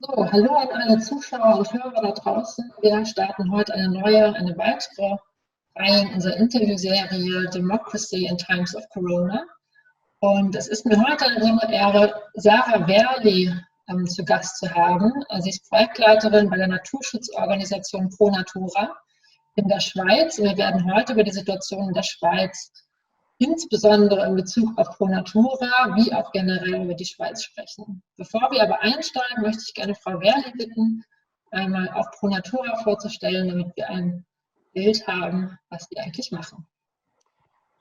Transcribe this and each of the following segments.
So, hallo an alle Zuschauer und Hörer da draußen. Wir starten heute eine weitere Reihe in unserer Interviewserie Democracy in Times of Corona. Und es ist mir heute eine besondere Ehre, Sarah Werli zu Gast zu haben. Sie ist Projektleiterin bei der Naturschutzorganisation Pro Natura in der Schweiz. Und wir werden heute über die Situation in der Schweiz, insbesondere in Bezug auf Pro Natura, wie auch generell über die Schweiz sprechen. Bevor wir aber einsteigen, möchte ich gerne Frau Werli bitten, einmal auch Pro Natura vorzustellen, damit wir ein Bild haben, was die eigentlich machen.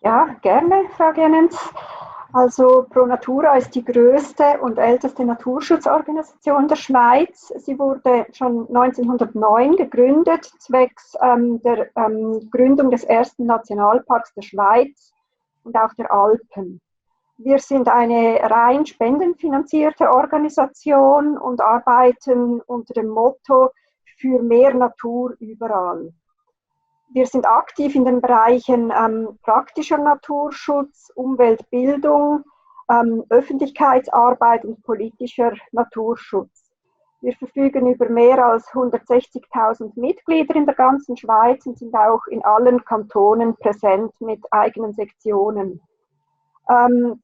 Ja, gerne, Frau Genens. Also Pro Natura ist die größte und älteste Naturschutzorganisation der Schweiz. Sie wurde schon 1909 gegründet, zwecks der Gründung des ersten Nationalparks der Schweiz und auch der Alpen. Wir sind eine rein spendenfinanzierte Organisation und arbeiten unter dem Motto für mehr Natur überall. Wir sind aktiv in den Bereichen praktischer Naturschutz, Umweltbildung, Öffentlichkeitsarbeit und politischer Naturschutz. Wir verfügen über mehr als 160.000 Mitglieder in der ganzen Schweiz und sind auch in allen Kantonen präsent mit eigenen Sektionen.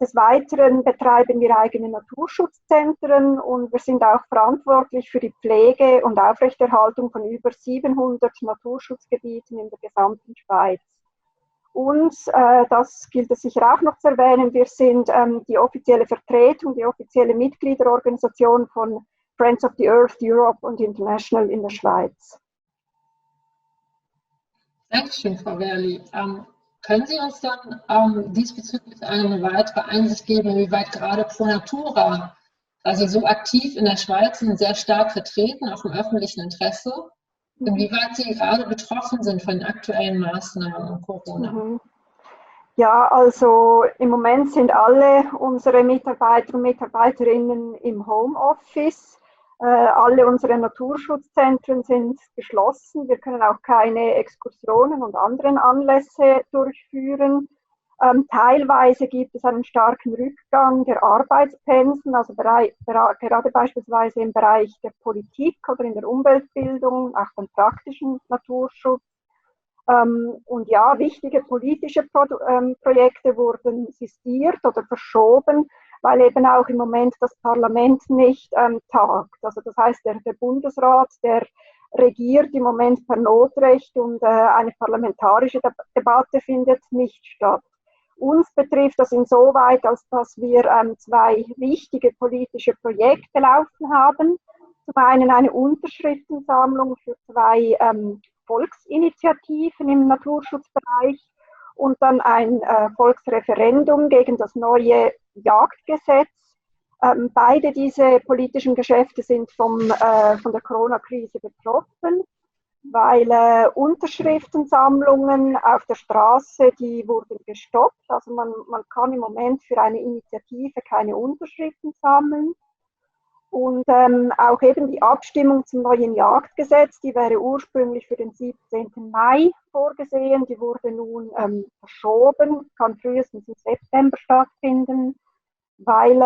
Des Weiteren betreiben wir eigene Naturschutzzentren und wir sind auch verantwortlich für die Pflege und Aufrechterhaltung von über 700 Naturschutzgebieten in der gesamten Schweiz. Und das gilt es sicher auch noch zu erwähnen, wir sind die offizielle Vertretung, die offizielle Mitgliederorganisation von Friends of the Earth Europe und International in der Schweiz. Dankeschön, Frau Werli. Können Sie uns dann diesbezüglich eine weitere Einsicht geben, wie weit gerade Pro Natura, also so aktiv in der Schweiz sind, sehr stark vertreten, auch im öffentlichen Interesse, inwieweit Sie gerade betroffen sind von den aktuellen Maßnahmen und Corona? Ja, also im Moment sind alle unsere Mitarbeiter und Mitarbeiterinnen im Homeoffice. Alle unsere Naturschutzzentren sind geschlossen. Wir können auch keine Exkursionen und anderen Anlässe durchführen. Teilweise gibt es einen starken Rückgang der Arbeitspensen, also gerade beispielsweise im Bereich der Politik oder in der Umweltbildung, auch beim praktischen Naturschutz. Und ja, wichtige politische Projekte wurden sistiert oder verschoben, weil eben auch im Moment das Parlament nicht tagt. Also das heißt, der Bundesrat, der regiert im Moment per Notrecht und eine parlamentarische Debatte findet nicht statt. Uns betrifft das insoweit, als dass wir zwei wichtige politische Projekte laufen haben. Zum einen eine Unterschriftensammlung für zwei Volksinitiativen im Naturschutzbereich und dann ein Volksreferendum gegen das neue Jagdgesetz. Beide diese politischen Geschäfte sind von der Corona-Krise betroffen, weil Unterschriftensammlungen auf der Straße, die wurden gestoppt. Also man kann im Moment für eine Initiative keine Unterschriften sammeln. Und auch eben die Abstimmung zum neuen Jagdgesetz, die wäre ursprünglich für den 17. Mai vorgesehen, die wurde nun verschoben, kann frühestens im September stattfinden, weil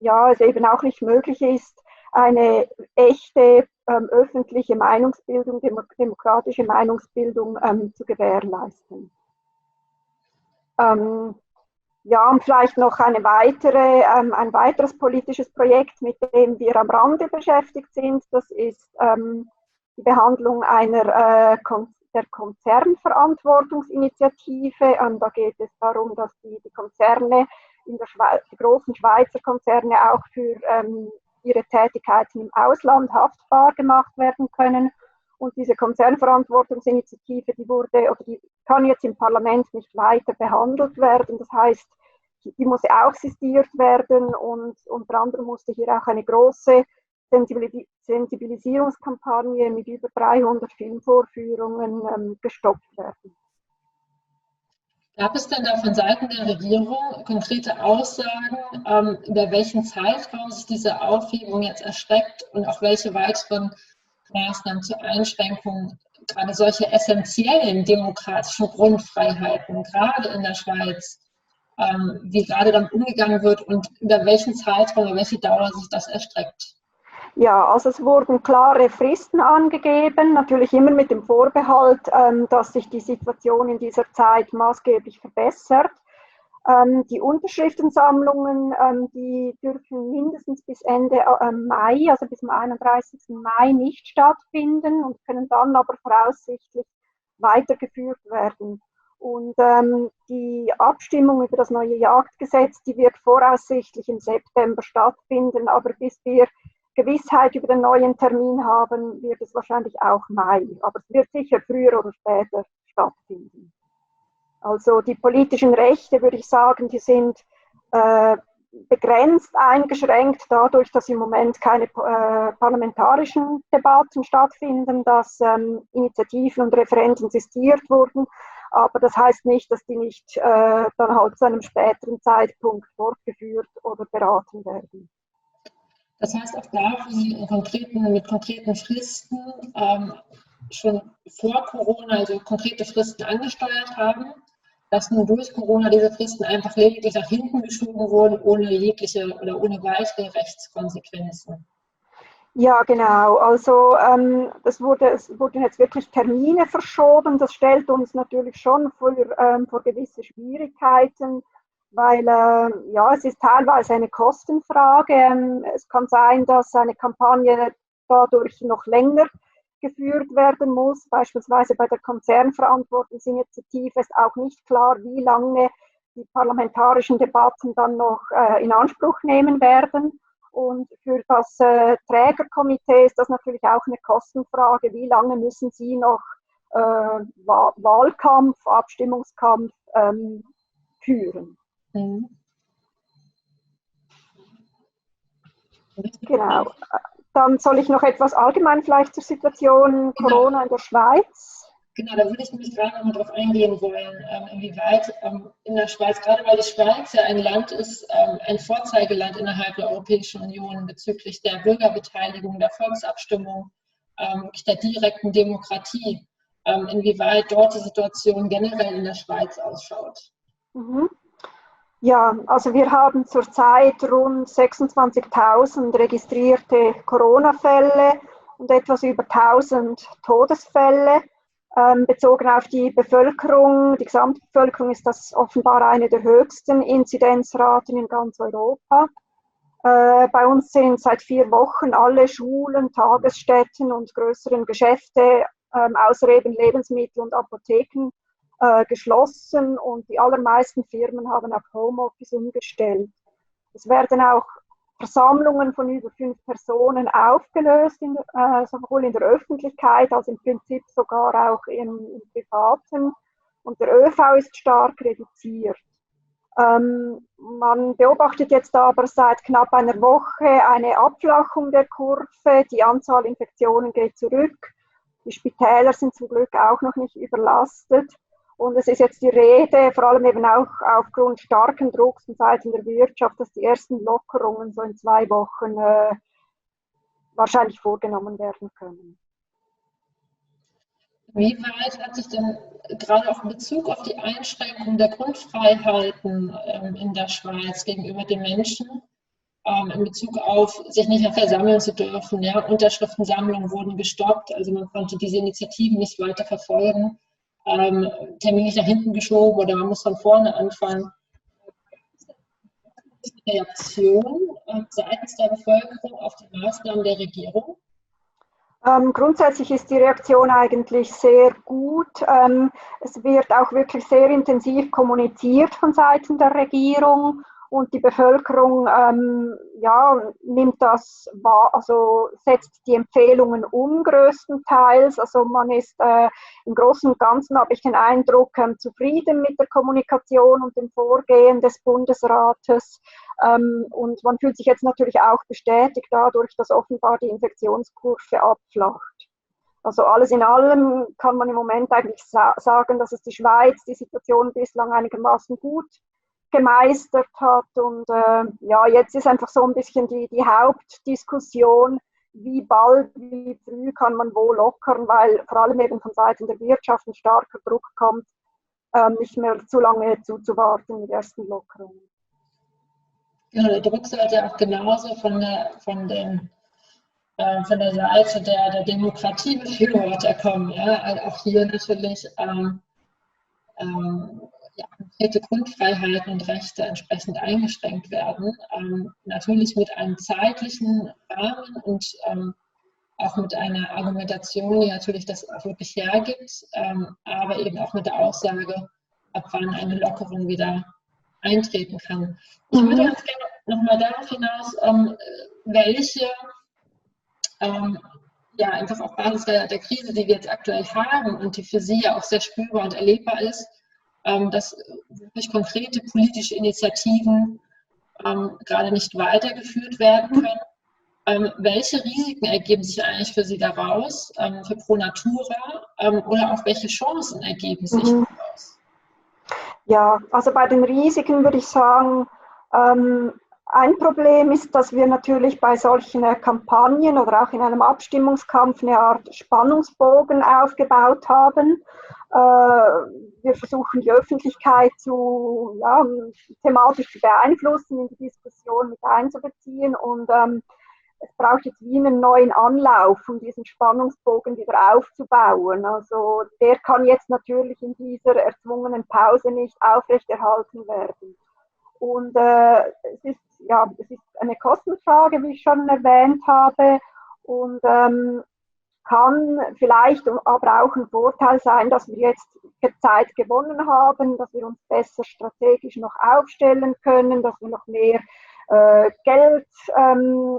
ja, es eben auch nicht möglich ist, eine echte öffentliche Meinungsbildung, demokratische Meinungsbildung zu gewährleisten. Ja, und vielleicht noch ein weiteres politisches Projekt, mit dem wir am Rande beschäftigt sind. Das ist die Behandlung der Konzernverantwortungsinitiative. Da geht es darum, dass die Konzerne in der Schweiz, die großen Schweizer Konzerne auch für ihre Tätigkeiten im Ausland haftbar gemacht werden können. Und diese Konzernverantwortungsinitiative, die kann jetzt im Parlament nicht weiter behandelt werden. Das heißt, die muss auch sistiert werden und unter anderem musste hier auch eine große Sensibilisierungskampagne mit über 300 Filmvorführungen gestoppt werden. Gab es denn da von Seiten der Regierung konkrete Aussagen, über welchen Zeitraum sich diese Aufhebung jetzt erstreckt und auch welche weiteren Maßnahmen zur Einschränkung gerade solche essentiellen demokratischen Grundfreiheiten, gerade in der Schweiz, wie gerade damit umgegangen wird und über welchen Zeitraum, über welche Dauer sich das erstreckt? Ja, also es wurden klare Fristen angegeben, natürlich immer mit dem Vorbehalt, dass sich die Situation in dieser Zeit maßgeblich verbessert. Die Unterschriftensammlungen, die dürfen mindestens bis Ende Mai, also bis zum 31. Mai nicht stattfinden und können dann aber voraussichtlich weitergeführt werden. Und die Abstimmung über das neue Jagdgesetz, die wird voraussichtlich im September stattfinden, aber bis wir Gewissheit über den neuen Termin haben, wird es wahrscheinlich auch Mai. Aber es wird sicher früher oder später stattfinden. Also die politischen Rechte, würde ich sagen, die sind begrenzt eingeschränkt dadurch, dass im Moment keine parlamentarischen Debatten stattfinden, dass Initiativen und Referenden sistiert wurden. Aber das heißt nicht, dass die nicht dann halt zu einem späteren Zeitpunkt fortgeführt oder beraten werden. Das heißt, auch da, wo Sie mit konkreten Fristen schon vor Corona, also konkrete Fristen angesteuert haben, dass nun durch Corona diese Fristen einfach lediglich nach hinten geschoben wurden, ohne jegliche oder ohne weitere Rechtskonsequenzen. Ja, genau. Also es wurden jetzt wirklich Termine verschoben. Das stellt uns natürlich schon vor gewisse Schwierigkeiten, weil ja, es ist teilweise eine Kostenfrage. Es kann sein, dass eine Kampagne dadurch noch länger geführt werden muss. Beispielsweise bei der Konzernverantwortungsinitiative ist auch nicht klar, wie lange die parlamentarischen Debatten dann noch in Anspruch nehmen werden. Und für das Trägerkomitee ist das natürlich auch eine Kostenfrage. Wie lange müssen Sie noch Wahlkampf, Abstimmungskampf führen? Mhm. Genau. Dann soll ich noch etwas allgemein vielleicht zur Situation Corona in der Schweiz. Genau, da würde ich nämlich gerade noch mal drauf eingehen wollen, inwieweit in der Schweiz, gerade weil die Schweiz ja ein Land ist, ein Vorzeigeland innerhalb der Europäischen Union bezüglich der Bürgerbeteiligung, der Volksabstimmung, der direkten Demokratie, inwieweit dort die Situation generell in der Schweiz ausschaut. Mhm. Ja, also wir haben zurzeit rund 26.000 registrierte Corona-Fälle und etwas über 1.000 Todesfälle. Bezogen auf die Bevölkerung, die Gesamtbevölkerung ist das offenbar eine der höchsten Inzidenzraten in ganz Europa. Bei uns sind seit 4 Wochen alle Schulen, Tagesstätten und größeren Geschäfte, außer eben Lebensmittel und Apotheken, geschlossen und die allermeisten Firmen haben auf Homeoffice umgestellt. Es werden auch Versammlungen von über 5 Personen aufgelöst, sowohl in der Öffentlichkeit als im Prinzip sogar auch im Privaten. Und der ÖV ist stark reduziert. Man beobachtet jetzt aber seit knapp einer Woche eine Abflachung der Kurve. Die Anzahl Infektionen geht zurück. Die Spitäler sind zum Glück auch noch nicht überlastet. Und es ist jetzt die Rede, vor allem eben auch aufgrund starken Drucks von Seiten der Wirtschaft, dass die ersten Lockerungen so in 2 Wochen wahrscheinlich vorgenommen werden können. Wie weit hat sich denn gerade auch in Bezug auf die Einschränkung der Grundfreiheiten in der Schweiz gegenüber den Menschen, in Bezug auf sich nicht mehr versammeln zu dürfen, ja, Unterschriftensammlungen wurden gestoppt, also man konnte diese Initiativen nicht weiter verfolgen, Termin nicht nach hinten geschoben oder man muss von vorne anfangen. Reaktion seitens der Bevölkerung auf die Maßnahmen der Regierung? Grundsätzlich ist die Reaktion eigentlich sehr gut. Es wird auch wirklich sehr intensiv kommuniziert von Seiten der Regierung und die Bevölkerung ja, nimmt das wahr, also setzt die Empfehlungen um größtenteils. Also man ist im Großen und Ganzen, habe ich den Eindruck, zufrieden mit der Kommunikation und dem Vorgehen des Bundesrates. Und man fühlt sich jetzt natürlich auch bestätigt dadurch, dass offenbar die Infektionskurve abflacht. Also alles in allem kann man im Moment eigentlich sagen, dass es die Schweiz die Situation bislang einigermaßen gut gemeistert hat. Und ja, jetzt ist einfach so ein bisschen die Hauptdiskussion, wie bald, wie früh kann man wo lockern, weil vor allem eben von Seiten der Wirtschaft ein starker Druck kommt, nicht mehr zu lange zuzuwarten mit ersten Lockerungen. Genau, der Druck sollte auch genauso von den von der Seite der Demokratiebefürworter kommen. Ja? Also auch hier natürlich ja, konkrete Grundfreiheiten und Rechte entsprechend eingeschränkt werden. Natürlich mit einem zeitlichen Rahmen und auch mit einer Argumentation, die natürlich das auch wirklich hergibt, aber eben auch mit der Aussage, ab wann eine Lockerung wieder eintreten kann. Ich würde ganz gerne nochmal darauf hinaus, welche, ja, einfach auf Basis der Krise, die wir jetzt aktuell haben und die für Sie ja auch sehr spürbar und erlebbar ist, dass wirklich konkrete politische Initiativen gerade nicht weitergeführt werden können. Welche Risiken ergeben sich eigentlich für Sie daraus, für Pro Natura, oder auch welche Chancen ergeben sich daraus? Ja, also bei den Risiken würde ich sagen, ein Problem ist, dass wir natürlich bei solchen Kampagnen oder auch in einem Abstimmungskampf eine Art Spannungsbogen aufgebaut haben. Wir versuchen die Öffentlichkeit thematisch zu beeinflussen, in die Diskussion mit einzubeziehen, und es braucht jetzt wie einen neuen Anlauf, um diesen Spannungsbogen wieder aufzubauen. Also der kann jetzt natürlich in dieser erzwungenen Pause nicht aufrechterhalten werden. Und es ist eine Kostenfrage, wie ich schon erwähnt habe, und kann vielleicht aber auch ein Vorteil sein, dass wir jetzt Zeit gewonnen haben, dass wir uns besser strategisch noch aufstellen können, dass wir noch mehr Geld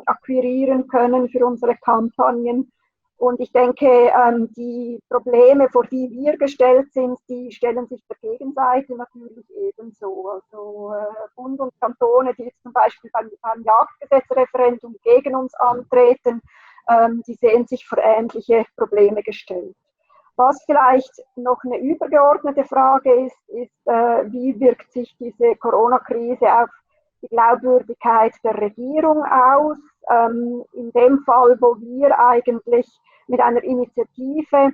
akquirieren können für unsere Kampagnen. Und ich denke, die Probleme, vor die wir gestellt sind, die stellen sich der Gegenseite natürlich ebenso. Also Bund und Kantone, die jetzt zum Beispiel beim Jagdgesetzreferendum gegen uns antreten, die sehen sich vor ähnliche Probleme gestellt. Was vielleicht noch eine übergeordnete Frage ist, wie wirkt sich diese Corona-Krise auf die Glaubwürdigkeit der Regierung aus? In dem Fall, wo wir eigentlich mit einer Initiative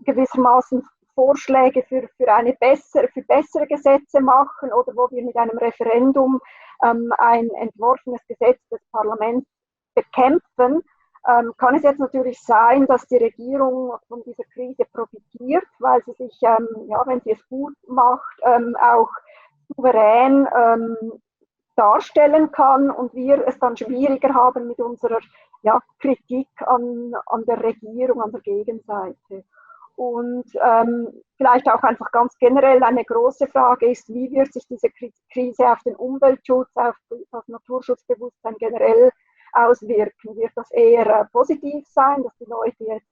gewissermaßen Vorschläge für bessere Gesetze machen, oder wo wir mit einem Referendum ein entworfenes Gesetz des Parlaments bekämpfen, kann es jetzt natürlich sein, dass die Regierung von dieser Krise profitiert, weil sie sich, wenn sie es gut macht, auch souverän darstellen kann, und wir es dann schwieriger haben mit unserer Kritik an der Regierung, an der Gegenseite. Und vielleicht auch einfach ganz generell eine große Frage ist, wie wird sich diese Krise auf den Umweltschutz, auf das Naturschutzbewusstsein generell auswirken? Wird das eher positiv sein, dass die Leute jetzt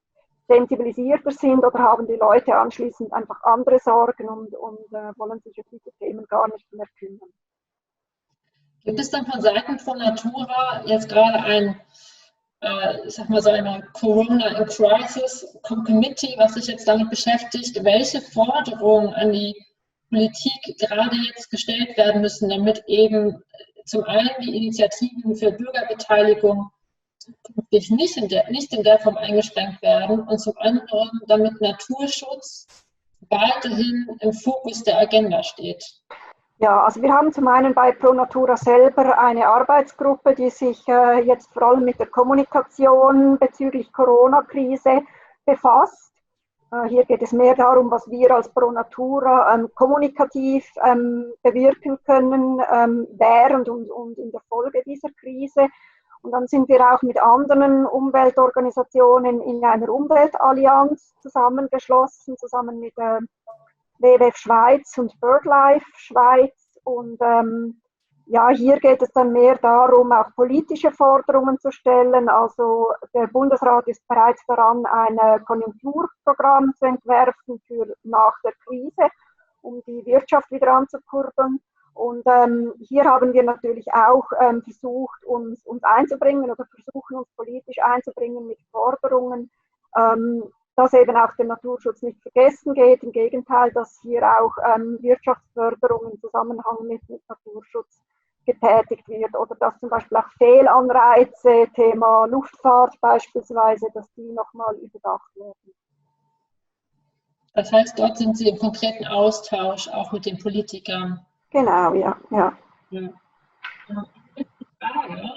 sensibilisierter sind, oder haben die Leute anschließend einfach andere Sorgen und wollen sich um diese Themen gar nicht mehr kümmern? Gibt es dann von Seiten von Natura jetzt gerade ein, ich sag mal so eine Corona in Crisis Committee, was sich jetzt damit beschäftigt, welche Forderungen an die Politik gerade jetzt gestellt werden müssen, damit eben zum einen die Initiativen für Bürgerbeteiligung zukünftig nicht in der Form eingeschränkt werden, und zum anderen, damit Naturschutz weiterhin im Fokus der Agenda steht? Ja, also wir haben zum einen bei Pro Natura selber eine Arbeitsgruppe, die sich jetzt vor allem mit der Kommunikation bezüglich Corona-Krise befasst. Hier geht es mehr darum, was wir als Pro Natura kommunikativ bewirken können während und in der Folge dieser Krise. Und dann sind wir auch mit anderen Umweltorganisationen in einer Umweltallianz zusammengeschlossen, zusammen mit WWF Schweiz und BirdLife Schweiz. Und hier geht es dann mehr darum, auch politische Forderungen zu stellen. Also der Bundesrat ist bereits daran, ein Konjunkturprogramm zu entwerfen für nach der Krise, um die Wirtschaft wieder anzukurbeln. Und hier haben wir natürlich auch versucht, uns einzubringen, oder versuchen uns politisch einzubringen mit Forderungen, dass eben auch der Naturschutz nicht vergessen geht. Im Gegenteil, dass hier auch Wirtschaftsförderung im Zusammenhang mit Naturschutz getätigt wird, oder dass zum Beispiel auch Fehlanreize, Thema Luftfahrt beispielsweise, dass die nochmal überdacht werden. Das heißt, dort sind Sie im konkreten Austausch auch mit den Politikern. Genau, ja. Frage.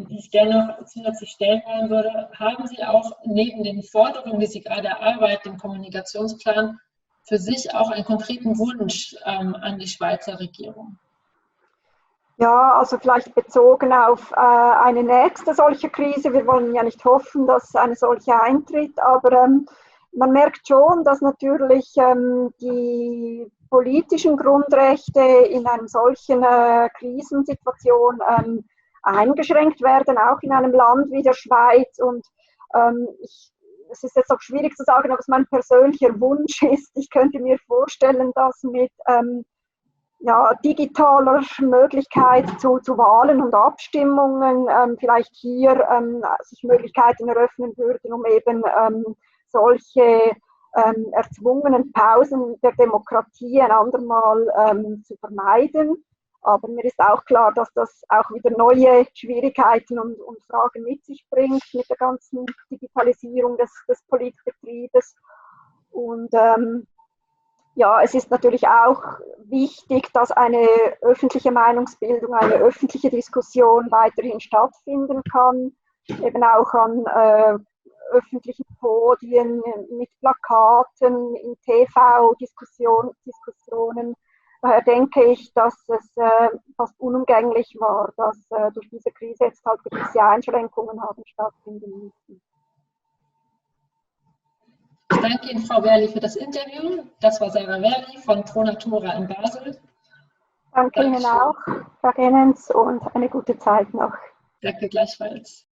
die ich gerne noch zusätzlich stellen wollen würde. Haben Sie auch neben den Forderungen, die Sie gerade erarbeiten, im Kommunikationsplan, für sich auch einen konkreten Wunsch an die Schweizer Regierung? Ja, also vielleicht bezogen auf eine nächste solche Krise. Wir wollen ja nicht hoffen, dass eine solche eintritt, aber man merkt schon, dass natürlich die politischen Grundrechte in einer solchen Krisensituation eingeschränkt werden, auch in einem Land wie der Schweiz. Und es ist jetzt auch schwierig zu sagen, ob es mein persönlicher Wunsch ist. Ich könnte mir vorstellen, dass mit digitaler Möglichkeit zu Wahlen und Abstimmungen vielleicht hier sich Möglichkeiten eröffnen würden, um eben solche erzwungenen Pausen der Demokratie ein andermal zu vermeiden. Aber mir ist auch klar, dass das auch wieder neue Schwierigkeiten und Fragen mit sich bringt mit der ganzen Digitalisierung des Politbetriebes. Und ja, es ist natürlich auch wichtig, dass eine öffentliche Meinungsbildung, eine öffentliche Diskussion weiterhin stattfinden kann, eben auch an öffentlichen Podien, mit Plakaten, in TV-Diskussionen. Daher denke ich, dass es fast unumgänglich war, dass durch diese Krise jetzt halt gewisse Einschränkungen haben stattfinden müssen. Ich danke Ihnen, Frau Werli, für das Interview. Das war Sarah Werli von Pro Natura in Basel. Danke Ihnen auch, Frau Genens, und eine gute Zeit noch. Danke gleichfalls.